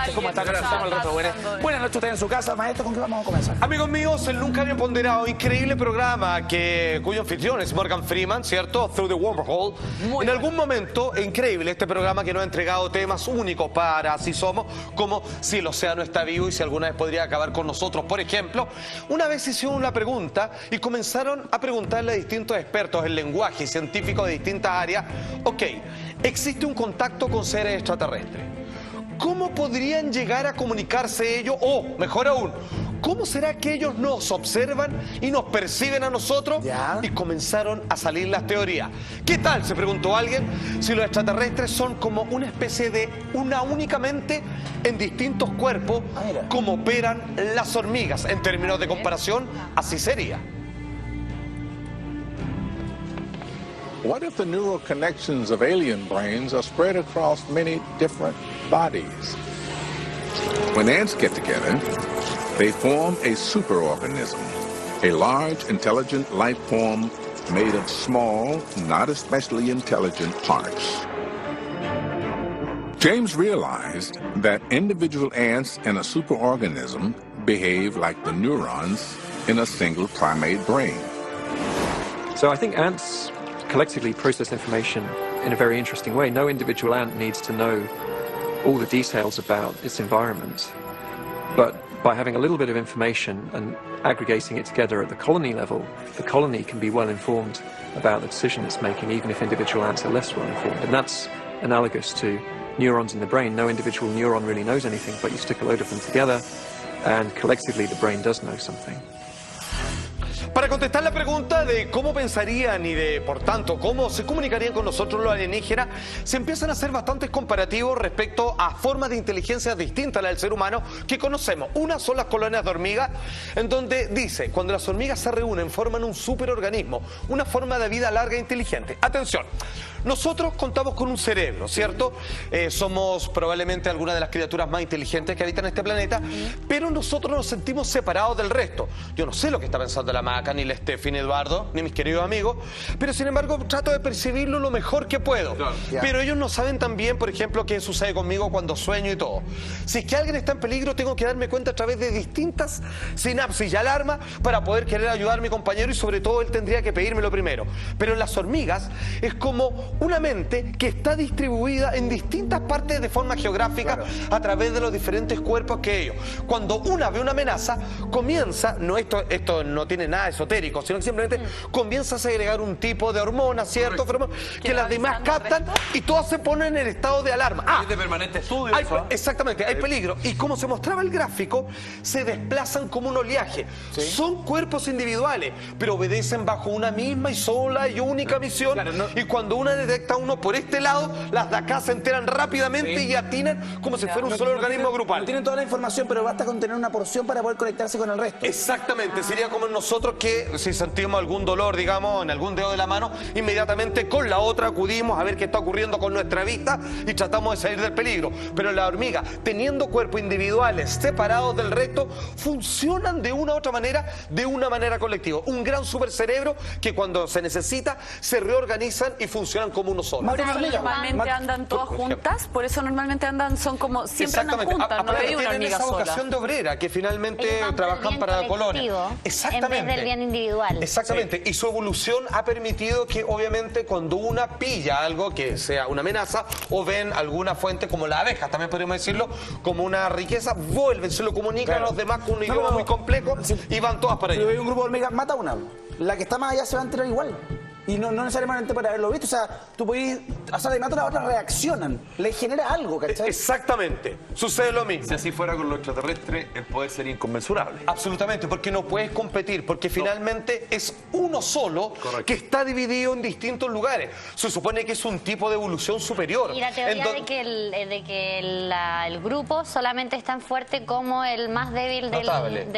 noches, ¿cómo están? Estamos el resto buenas. Buenas noches, ustedes en su casa. Maestro, ¿con qué vamos a comenzar? Amigos míos, el nunca bien ponderado, increíble programa cuyo anfitrión es Morgan Freeman, ¿cierto? Through the Wormhole. En algún momento, increíble este programa que nos ha entregado temas únicos para Así Somos, como si el océano está vivo y si alguna vez podría acabar con nosotros. Por ejemplo, una vez hicieron una pregunta y comenzaron a preguntarle a distintos expertos en lenguaje y científicos de distintas áreas, ok, existe un contacto con seres extraterrestres. ¿Cómo podrían llegar a comunicarse ellos? O, mejor aún, ¿cómo será que ellos nos observan y nos perciben a nosotros? ¿Ya? Y comenzaron a salir las teorías. ¿Qué tal, se preguntó alguien, si los extraterrestres son como una especie de una única mente en distintos cuerpos, como operan las hormigas? En términos de comparación, así sería. What if the neural connections of alien brains are spread across many different bodies? When ants get together, they form a superorganism, a large, intelligent life form made of small, not especially intelligent parts. James realized that individual ants in a superorganism behave like the neurons in a single primate brain. So I think ants collectively process information in a very interesting way. No individual ant needs to know all the details about its environment, but by having a little bit of information and aggregating it together at the colony level, the colony can be well informed about the decision it's making, even if individual ants are less well informed. And that's analogous to neurons in the brain. No individual neuron really knows anything, but you stick a load of them together and collectively the brain does know something. Para contestar la pregunta de cómo pensarían y de, por tanto, cómo se comunicarían con nosotros los alienígenas, se empiezan a hacer bastantes comparativos respecto a formas de inteligencia distintas a la del ser humano que conocemos. Una son las colonias de hormigas, en donde dice, cuando las hormigas se reúnen, forman un superorganismo, una forma de vida larga e inteligente. Atención, nosotros contamos con un cerebro, ¿cierto? Somos probablemente algunas de las criaturas más inteligentes que habitan este planeta, pero nosotros nos sentimos separados del resto. Yo no sé lo que está pensando la Maca, ni la Steffi, ni Eduardo, ni mis queridos amigos, pero sin embargo trato de percibirlo lo mejor que puedo. Claro. Pero ellos no saben también, por ejemplo, qué sucede conmigo cuando sueño y todo. Si es que alguien está en peligro, tengo que darme cuenta a través de distintas sinapsis y alarmas para poder querer ayudar a mi compañero y sobre todo él tendría que pedírmelo primero. Pero en las hormigas es como una mente que está distribuida en distintas partes de forma geográfica, claro, a través de los diferentes cuerpos que ellos. Cuando una ve una amenaza, comienza, no esto no tiene nada esotérico, sino que simplemente comienza a segregar un tipo de hormona, ¿cierto? Que las demás captan y todas se ponen en estado de alarma. Es de permanente estudio. Exactamente, hay peligro. Y como se mostraba el gráfico, se desplazan como un oleaje. ¿Sí? Son cuerpos individuales, pero obedecen bajo una misma y sola y única misión. Claro, y cuando una detecta uno por este lado, las de acá se enteran rápidamente y atinan como si fuera un solo organismo grupal. No tienen toda la información, pero basta con tener una porción para poder conectarse con el resto. Exactamente, sería como nosotros que si sentimos algún dolor, digamos, en algún dedo de la mano, inmediatamente con la otra acudimos a ver qué está ocurriendo con nuestra vista y tratamos de salir del peligro. Pero la hormiga, teniendo cuerpos individuales separados del resto, funcionan de una u otra manera, de una manera colectiva. Un gran supercerebro que cuando se necesita se reorganizan y funcionan como uno solo. Por eso normalmente andan todas juntas, por eso normalmente andan, son como, siempre andan juntas, no veo una hormiga esa sola. vocación de obrera que finalmente trabajan para la colonia. Exactamente. En vez del bien individual. Exactamente, y su evolución ha permitido que obviamente cuando una pilla algo que sea una amenaza o ven alguna fuente como las abejas, también podríamos decirlo, como una riqueza, vuelven, se lo comunican a los demás con un idioma muy complejo y van todas para allá. Si ve un grupo de hormigas, mata una. La que está más allá se va a enterar igual. Y no necesariamente por haberlo visto, o sea, tú podés hacer de matar, las otras reaccionan, le genera algo, ¿cachai? Exactamente, sucede lo mismo. Si así fuera con los extraterrestres, el poder sería inconmensurable. Absolutamente, porque no puedes competir, porque finalmente es uno solo que está dividido en distintos lugares. Se supone que es un tipo de evolución superior. Y la teoría de que el grupo solamente es tan fuerte como el más débil de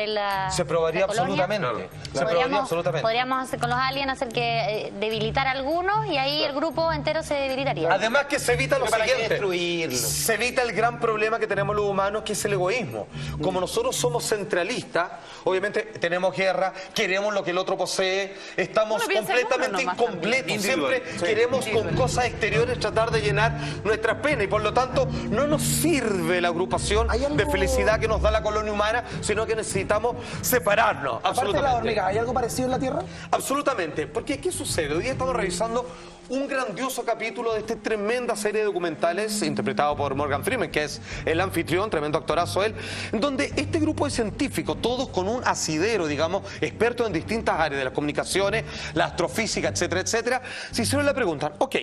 la se probaría colonia. absolutamente. Claro. Podríamos hacer con los aliens, hacer que debilitar a algunos y ahí el grupo entero se debilitaría. Además que se evita lo ¿Para qué siguiente, destruirlo? se evita el gran problema que tenemos los humanos, que es el egoísmo. Como nosotros somos centralistas, obviamente tenemos guerra, queremos lo que el otro posee, estamos Uno piensa en uno completamente nomás incompletos, Individual. siempre queremos con cosas exteriores tratar de llenar nuestras penas y por lo tanto no nos sirve la agrupación ¿Hay algo- de felicidad que nos da la colonia humana, sino que necesitamos separarnos. Aparte de las Absolutamente. hormigas, ¿hay algo parecido en la Tierra? Absolutamente, porque ¿qué sucede? Hoy día estamos revisando un grandioso capítulo de esta tremenda serie de documentales interpretado por Morgan Freeman, que es el anfitrión, tremendo actorazo él, donde este grupo de científicos, todos con un asidero, digamos, expertos en distintas áreas de las comunicaciones, la astrofísica, etcétera, etcétera, se hicieron la pregunta, ok,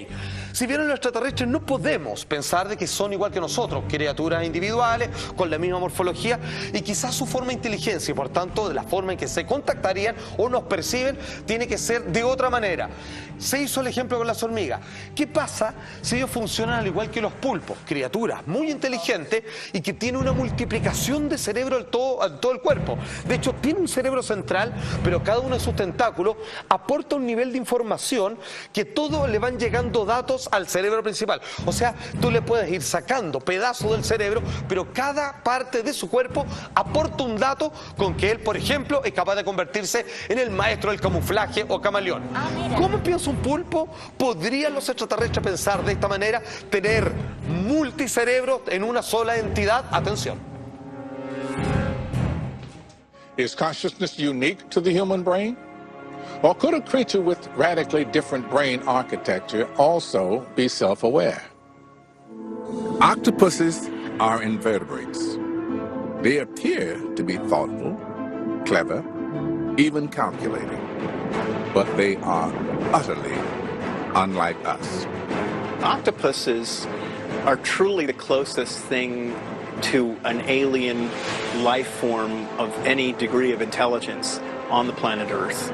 si vieron los extraterrestres no podemos pensar de que son igual que nosotros, criaturas individuales, con la misma morfología y quizás su forma de inteligencia y por tanto de la forma en que se contactarían o nos perciben tiene que ser de otra manera. Se hizo el ejemplo con las hormigas. ¿Qué pasa si ellos funcionan al igual que los pulpos? Criaturas muy inteligentes y que tienen una multiplicación de cerebro en todo el cuerpo. De hecho, tiene un cerebro central, pero cada uno de sus tentáculos aporta un nivel de información que todos le van llegando datos al cerebro principal. O sea, tú le puedes ir sacando pedazos del cerebro, pero cada parte de su cuerpo aporta un dato con que él, por ejemplo, es capaz de convertirse en el maestro del camuflaje o camaleón. Mira. ¿Cómo piensa un pulpo? ¿Podrían los extraterrestres pensar de esta manera? Tener multicerebros en una sola entidad. Atención. Is consciousness unique to the human brain? Or could a creature with radically different brain architecture also be self-aware? Octopuses are invertebrates. They appear to be thoughtful, clever, even calculating. But they are utterly unlike us. Octopuses are truly the closest thing to an alien life form of any degree of intelligence on the planet Earth.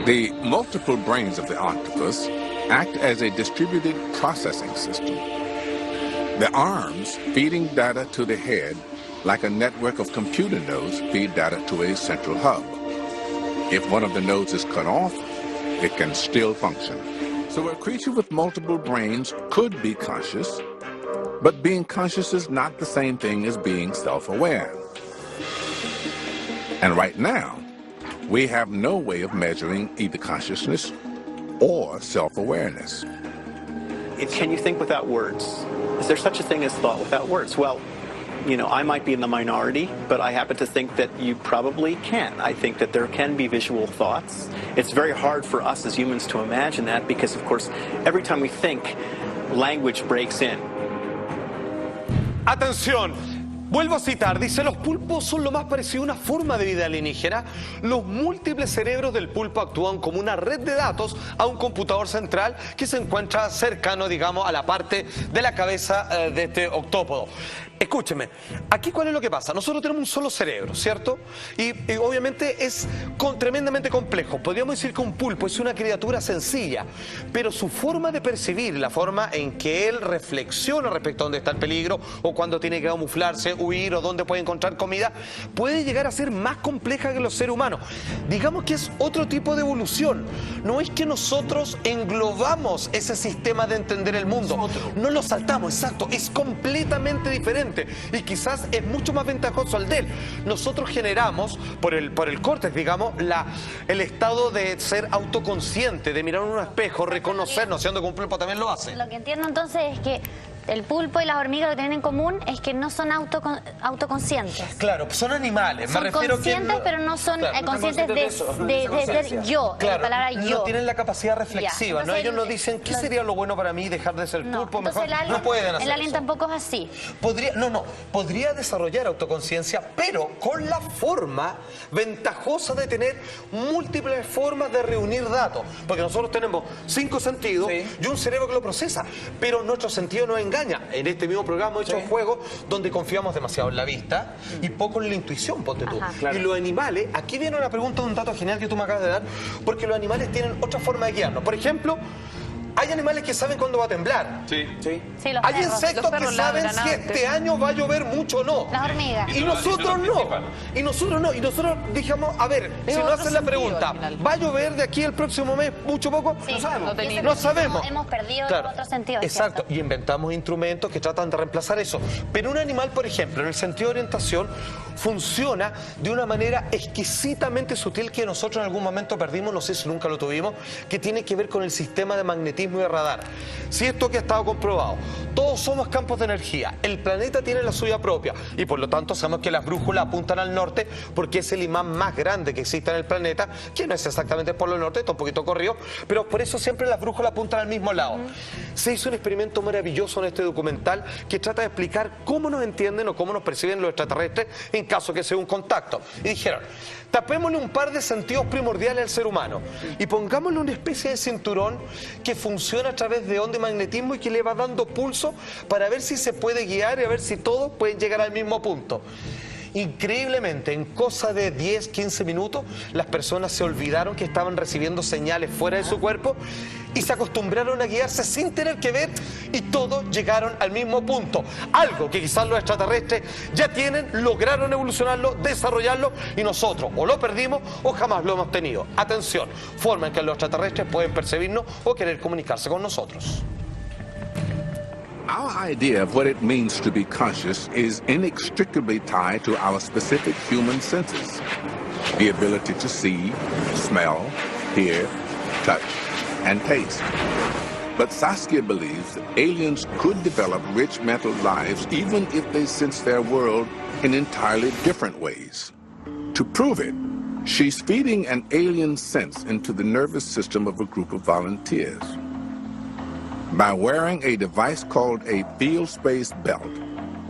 The multiple brains of the octopus act as a distributed processing system. The arms feeding data to the head like a network of computer nodes feed data to a central hub. If one of the nodes is cut off, it can still function. So a creature with multiple brains could be conscious, but being conscious is not the same thing as being self-aware. And right now, we have no way of measuring either consciousness or self-awareness. Can you think without words? Is there such a thing as thought without words? Well, you know, I might be in the minority, but I happen to think that you probably can. I think that there can be visual thoughts. It's very hard for us as humans to imagine that because, of course, every time we think, language breaks in. Atención, vuelvo a citar, dice, los pulpos son lo más parecido a una forma de vida alienígena. Los múltiples cerebros del pulpo actúan como una red de datos a un computador central que se encuentra cercano, digamos, a la parte de la cabeza de este octópodo. Escúcheme, aquí ¿cuál es lo que pasa? Nosotros tenemos un solo cerebro, ¿cierto? Y obviamente es tremendamente complejo. Podríamos decir que un pulpo es una criatura sencilla, pero su forma de percibir, la forma en que él reflexiona respecto a dónde está el peligro o cuando tiene que camuflarse, huir o dónde puede encontrar comida, puede llegar a ser más compleja que los seres humanos. Digamos que es otro tipo de evolución. No es que nosotros englobamos ese sistema de entender el mundo. No lo saltamos, exacto. Es completamente diferente. Y quizás es mucho más ventajoso al de él. Nosotros generamos, por el córtex, digamos, el estado de ser autoconsciente, de mirar en un espejo, reconocernos, siendo que un pulpo también lo hace. Lo que entiendo entonces es que el pulpo y las hormigas lo que tienen en común es que no son autoconscientes. Claro, son animales. Son me refiero conscientes, que pero no son claro, conscientes de ser yo. claro, la palabra yo. no tienen la capacidad reflexiva. Ya. ¿No? Entonces, Ellos no dicen, ¿qué sería lo bueno para mí dejar de ser No, pulpo? entonces Mejor el alien, no pueden hacer el alien eso. tampoco es así. Podría desarrollar autoconciencia, pero con la forma ventajosa de tener múltiples formas de reunir datos. Porque nosotros tenemos 5 sentidos y un cerebro que lo procesa, pero nuestro sentido nos engaña. En este mismo programa hemos hecho juegos donde confiamos demasiado en la vista y poco en la intuición, ponte tú. Ajá. Y los animales, aquí viene una pregunta, un dato genial que tú me acabas de dar, porque los animales tienen otra forma de guiarnos. Por ejemplo, Hay animales que saben cuándo va a temblar. Sí. Sí. Sí, los Hay perros. insectos Los que perros saben ladran si antes. este año va a llover mucho o no. Las hormigas. Y nosotros no. Y nosotros no. Y nosotros dijimos, a ver, Es si no otro hacen la sentido, pregunta, al final. ¿va a llover de aquí el próximo mes mucho poco? Sí. No sabemos. No tenía- No sabemos. Hemos perdido Claro. en otro sentido. es Exacto, cierto. y inventamos instrumentos que tratan de reemplazar eso. Pero un animal, por ejemplo, en el sentido de orientación, funciona de una manera exquisitamente sutil que nosotros en algún momento perdimos, no sé si nunca lo tuvimos, que tiene que ver con el sistema de magnetismo y de radar. Si esto que ha estado comprobado, todos somos campos de energía, el planeta tiene la suya propia y por lo tanto sabemos que las brújulas apuntan al norte porque es el imán más grande que existe en el planeta, que no es exactamente por el norte, está un poquito corrido, pero por eso siempre las brújulas apuntan al mismo lado. Se hizo un experimento maravilloso en este documental que trata de explicar cómo nos entienden o cómo nos perciben los extraterrestres en caso que sea un contacto. Y dijeron, tapémosle un par de sentidos primordiales al ser humano y pongámosle una especie de cinturón que funciona a través de onda y magnetismo y que le va dando pulso para ver si se puede guiar y a ver si todos pueden llegar al mismo punto. Increíblemente, en cosa de 10, 15 minutos, las personas se olvidaron que estaban recibiendo señales fuera de su cuerpo y se acostumbraron a guiarse sin tener que ver y todos llegaron al mismo punto. Algo que quizás los extraterrestres ya tienen, lograron evolucionarlo, desarrollarlo y nosotros o lo perdimos o jamás lo hemos tenido. Atención, forma en que los extraterrestres pueden percibirnos o querer comunicarse con nosotros. Our idea of what it means to be conscious is inextricably tied to our specific human senses. The ability to see, smell, hear, touch, and taste. But Saskia believes that aliens could develop rich mental lives even if they sense their world in entirely different ways. To prove it, she's feeding an alien sense into the nervous system of a group of volunteers. By wearing a device called a field space belt,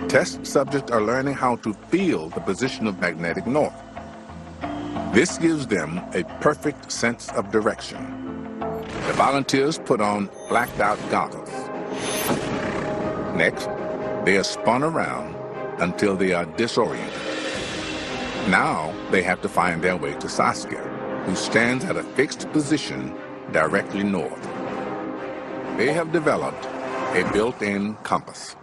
test subjects are learning how to feel the position of magnetic north. This gives them a perfect sense of direction. The volunteers put on blacked-out goggles. Next, they are spun around until they are disoriented. Now, they have to find their way to Saskia, who stands at a fixed position directly north. They have developed a built-in compass.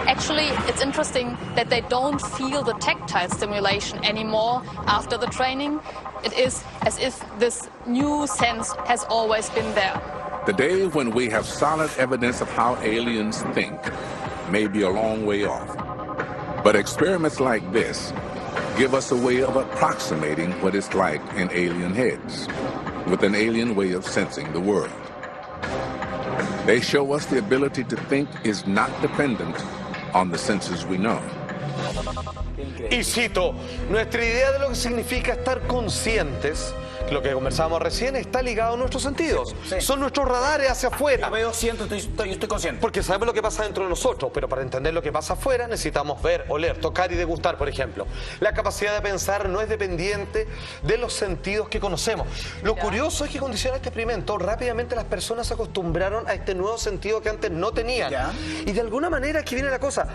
Actually, it's interesting that they don't feel the tactile stimulation anymore after the training. It is as if this new sense has always been there. The day when we have solid evidence of how aliens think may be a long way off. But experiments like this give us a way of approximating what it's like in alien heads, with an alien way of sensing the world. They show us the ability to think is not dependent on the senses we know. Y cito, nuestra idea de lo que significa estar conscientes, lo que conversábamos recién, está ligado a nuestros sentidos. Sí. Son nuestros radares hacia afuera. Yo veo, siento, estoy consciente. Porque sabemos lo que pasa dentro de nosotros, pero para entender lo que pasa afuera necesitamos ver, oler, tocar y degustar, por ejemplo. La capacidad de pensar no es dependiente de los sentidos que conocemos. Lo curioso es que cuando hicieron este experimento, rápidamente las personas se acostumbraron a este nuevo sentido que antes no tenían. Ya. Y de alguna manera aquí viene la cosa,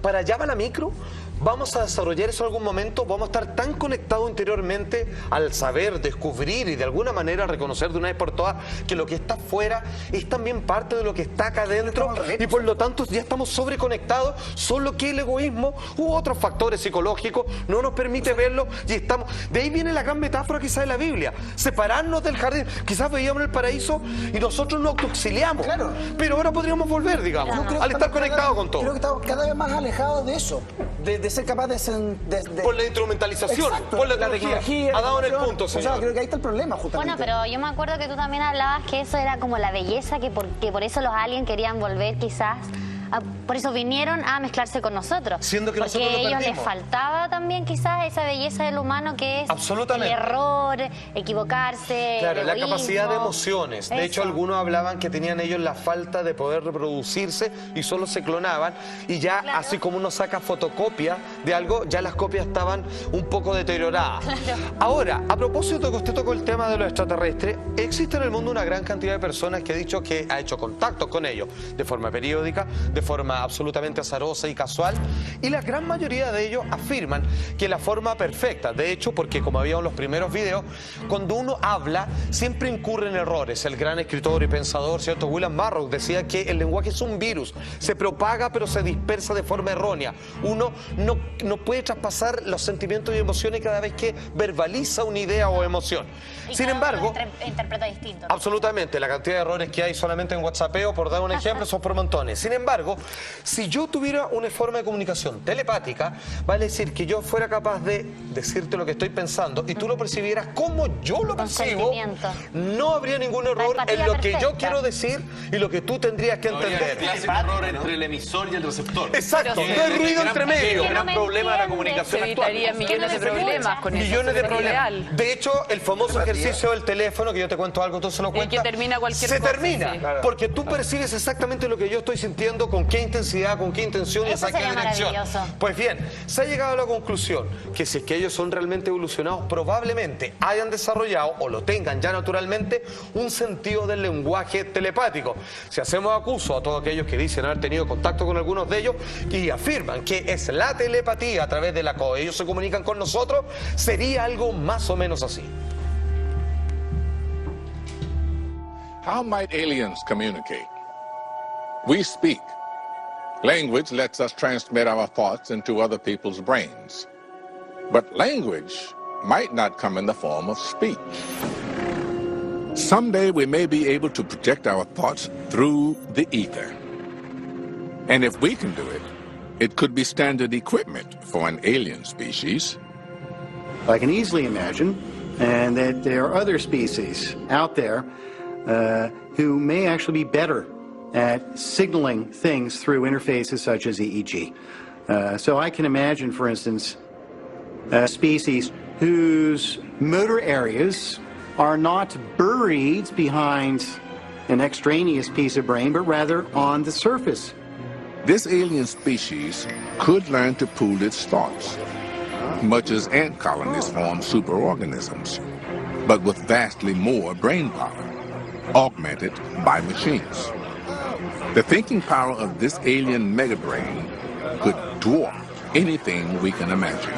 para allá va la micro, vamos a desarrollar eso en algún momento, vamos a estar tan conectados interiormente al saber, descubrir y de alguna manera reconocer de una vez por todas que lo que está afuera es también parte de lo que está acá adentro y por lo tanto ya estamos sobreconectados, solo que el egoísmo u otros factores psicológicos no nos permite verlo y estamos... De ahí viene la gran metáfora quizás de la Biblia, separarnos del jardín, quizás veíamos el paraíso y nosotros nos autoexiliamos, Claro. pero ahora podríamos volver, digamos, Yo creo al que estar estamos conectados con todo. Creo que estamos cada vez más alejados de eso, de ser capaz de Por la instrumentalización, Exacto, por la la tecnología. tecnología, Ha dado en el la punto, innovación. señor. O sea, creo que ahí está el problema, justamente. Bueno, pero yo me acuerdo que tú también hablabas que eso era como la belleza, que por eso los aliens querían volver quizás, por eso vinieron a mezclarse con nosotros. Siendo que porque nosotros lo a ellos les perdimos. faltaba también quizás esa belleza del humano que es Absolutamente. el error, equivocarse, Claro, el la egoísmo. capacidad de emociones. De hecho, Eso. algunos hablaban que tenían ellos la falta de poder reproducirse y solo se clonaban. Y ya, Claro. así como uno saca fotocopia de algo, ya las copias estaban un poco deterioradas. Ahora, a propósito de que usted tocó el tema de los extraterrestres, existe en el mundo una gran cantidad de personas que ha dicho que ha hecho contactos con ellos de forma periódica, de forma forma absolutamente azarosa y casual, y la gran mayoría de ellos afirman que la forma perfecta, de hecho, porque como había en los primeros videos, cuando uno habla siempre incurre en errores. El gran escritor y pensador, ¿cierto?, William Burroughs decía que el lenguaje es un virus, se propaga pero se dispersa de forma errónea. Uno no puede traspasar los sentimientos y emociones cada vez que verbaliza una idea o emoción. Sin embargo, interpreta distinto. absolutamente, la cantidad de errores que hay solamente en WhatsAppeo, por dar un ejemplo, son por montones. Sin embargo, si yo tuviera una forma de comunicación telepática, vale decir que yo fuera capaz de decirte lo que estoy pensando y tú lo percibieras como yo lo percibo, no habría ningún error en lo que yo quiero decir y lo que tú tendrías que entender. Es un error entre el emisor y el receptor. Exacto, no hay ruido entre medio. El gran problema de la comunicación Se actual. evitaría millones de problemas con eso. Millones de sería problemas. ideal. De hecho, el famoso ejercicio del teléfono, que yo te cuento algo, tú se lo cuentas. que termina cualquier se cosa, termina, sí. porque tú percibes exactamente lo que yo estoy sintiendo, con qué intensidad, con qué intención y Eso hacia qué sería dirección. maravilloso. Pues bien, se ha llegado a la conclusión que si es que ellos son realmente evolucionados, probablemente hayan desarrollado o lo tengan ya naturalmente un sentido del lenguaje telepático. Si hacemos acuso a todos aquellos que dicen haber tenido contacto con algunos de ellos y afirman que es la telepatía a través de la que ellos se comunican con nosotros, sería algo más o menos así. How might aliens communicate? We speak. Language lets us transmit our thoughts into other people's brains. But language might not come in the form of speech. Someday we may be able to project our thoughts through the ether. And if we can do it, it could be standard equipment for an alien species. I can easily imagine that there are other species out there who may actually be better at signaling things through interfaces such as EEG. So I can imagine, for instance, species whose motor areas are not buried behind an extraneous piece of brain, but rather on the surface. This alien species could learn to pool its thoughts, much as ant colonies form superorganisms, but with vastly more brain power, augmented by machines. The thinking power of this alien megabrain could dwarf anything we can imagine.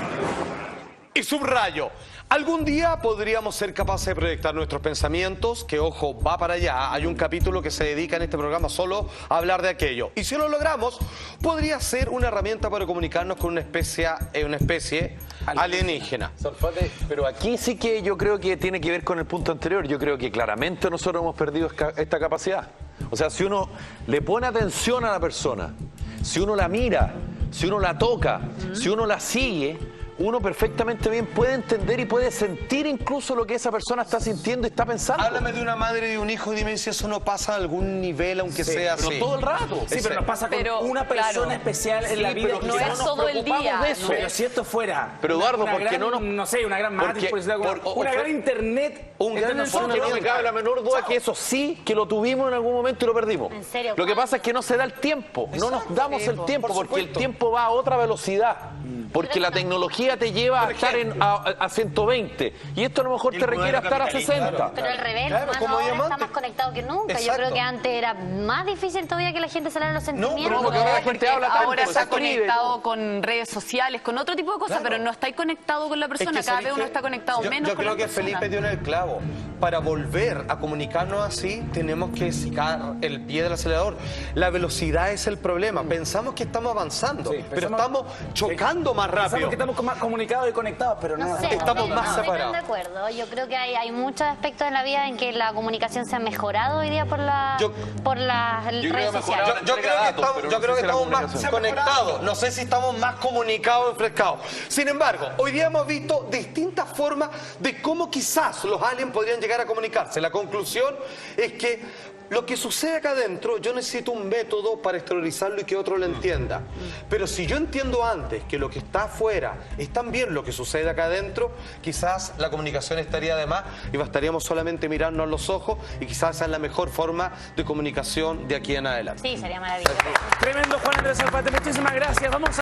Y subrayo, algún día podríamos ser capaces de proyectar nuestros pensamientos, que ojo, va para allá. Hay un capítulo que se dedica en este programa solo a hablar de aquello. Y si lo logramos, podría ser una herramienta para comunicarnos con una especie alienígena. Salfate, pero aquí sí que yo creo que tiene que ver con el punto anterior. Yo creo que claramente nosotros hemos perdido esta capacidad. O sea, si uno le pone atención a la persona, si uno la mira, si uno la toca, si uno la sigue, uno perfectamente bien puede entender y puede sentir incluso lo que esa persona está sintiendo y está pensando. Háblame de una madre y de un hijo y dime si eso no pasa a algún nivel, aunque sea pero así. todo el rato. Sí, pero nos pasa con una persona especial en la vida. pero que no quizás es nos todo el preocupamos día, de eso. no. Pero si esto fuera Pero Eduardo, una ¿por qué gran, no sé, una gran Matrix, por decirlo de alguna porque- una gran internet un gran entre nosotros. No me cabe la menor duda que eso sí, que lo tuvimos en algún momento y lo perdimos. ¿En serio? Lo que pasa es que no se da el tiempo, no nos damos el tiempo, por porque el supuesto. tiempo va a otra velocidad. Porque la tecnología te lleva a estar a 120 y esto a lo mejor te requiere estar a 60. Pero al revés, Claro, más como ahora diamante. está más conectado que nunca. Yo Exacto. creo que antes era más difícil todavía que la gente saliera los sentimientos. porque ahora la gente Porque habla tanto, ahora se está escribe, conectado ¿no? con redes sociales, con otro tipo de cosas, pero no estáis conectado con la persona. Cada ¿sabéis vez uno qué? está conectado menos Yo con creo la que persona. Felipe dio en el clavo. Para volver a comunicarnos así, tenemos que sacar el pie del acelerador. La velocidad es el problema. Pensamos que estamos avanzando, Sí, pero pensamos- estamos chocando más Pensamos rápido. que estamos más comunicados y conectados, pero no. No sé, Estamos no más estoy tan separados. de acuerdo. Yo creo que hay muchos aspectos en la vida en que la comunicación se ha mejorado hoy día por las Yo- redes sociales. Yo creo que estamos más conectados. No sé si estamos más comunicados, enfrescados. Sin embargo, hoy día hemos visto distintas formas de cómo quizás los aliens podrían llegar a comunicarse. La conclusión es que lo que sucede acá adentro, yo necesito un método para exteriorizarlo y que otro lo entienda. Pero si yo entiendo antes que lo que está afuera es también lo que sucede acá adentro, quizás la comunicación estaría de más y bastaríamos solamente mirarnos a los ojos y quizás esa es la mejor forma de comunicación de aquí en adelante. Sí, sería maravilloso. Tremendo, Juan Andrés Salfate, muchísimas gracias. Vamos a